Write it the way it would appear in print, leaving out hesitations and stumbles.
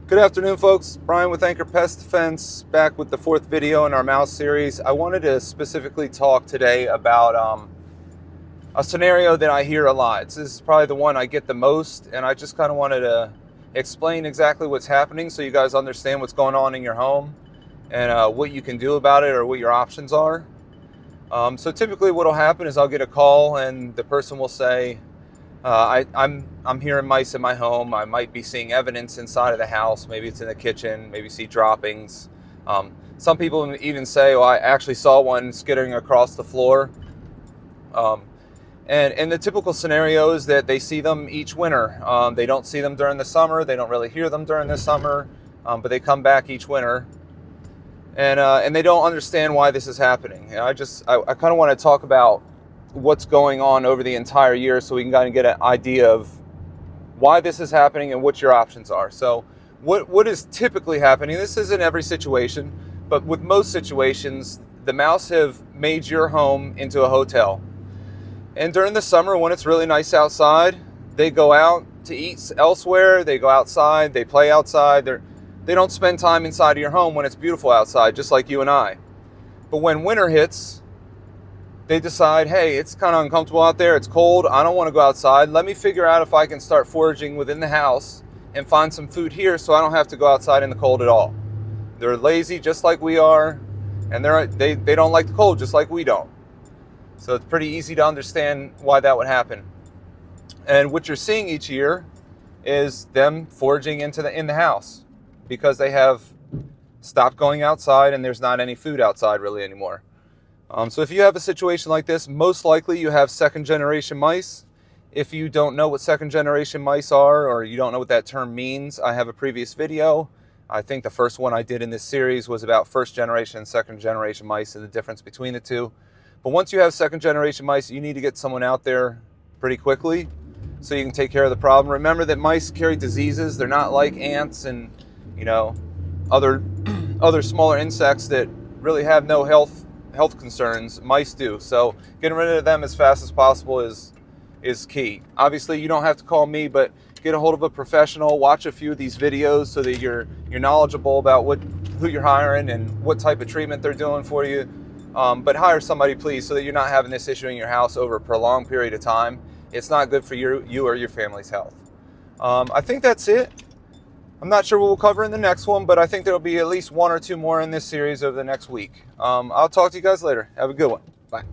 Good afternoon, folks. Brian with Anchor Pest Defense, back with the fourth video in our mouse series. I wanted to specifically talk today about a scenario that I hear a lot. This is probably the one I get the most, and I just kind of wanted to explain exactly what's happening so you guys understand what's going on in your home and what you can do about it or what your options are. So typically what will happen is I'll get a call and the person will say, I'm hearing mice in my home. I might be seeing evidence inside of the house. Maybe it's in the kitchen. Maybe see droppings. Some people even say, "Well, I actually saw one skittering across the floor." And the typical scenario is that they see them each winter. They don't see them during the summer. They don't really hear them during the summer, but they come back each winter. And they don't understand why this is happening. And I kind of want to talk about what's going on over the entire year so we can kind of get an idea of why this is happening and what your options are. So what is typically happening, this isn't every situation, but with most situations, the mouse have made your home into a hotel. And during the summer, when it's really nice outside, they go out to eat elsewhere, they go outside, they play outside. They don't spend time inside of your home when it's beautiful outside, just like you and I. But when winter hits, they decide, hey, it's kind of uncomfortable out there. It's cold. I don't want to go outside. Let me figure out if I can start foraging within the house and find some food here so I don't have to go outside in the cold at all. They're lazy just like we are, and they don't like the cold just like we don't. So it's pretty easy to understand why that would happen. And what you're seeing each year is them foraging in the house because they have stopped going outside and there's not any food outside really anymore. So if you have a situation like this, most likely you have second generation mice. If you don't know what second generation mice are, or you don't know what that term means, I have a previous video. I think the first one I did in this series was about first generation and second generation mice and the difference between the two. But once you have second generation mice, you need to get someone out there pretty quickly so you can take care of the problem. Remember that mice carry diseases. They're not like ants and, other smaller insects that really have no health concerns. Mice do. So getting rid of them as fast as possible is key. Obviously, you don't have to call me, but get a hold of a professional. Watch a few of these videos so that you're knowledgeable about who you're hiring and what type of treatment they're doing for you. But hire somebody, please, so that you're not having this issue in your house over a prolonged period of time. It's not good for you or your family's health. I think that's it. I'm not sure what we'll cover in the next one, but I think there'll be at least one or two more in this series over the next week. I'll talk to you guys later. Have a good one. Bye.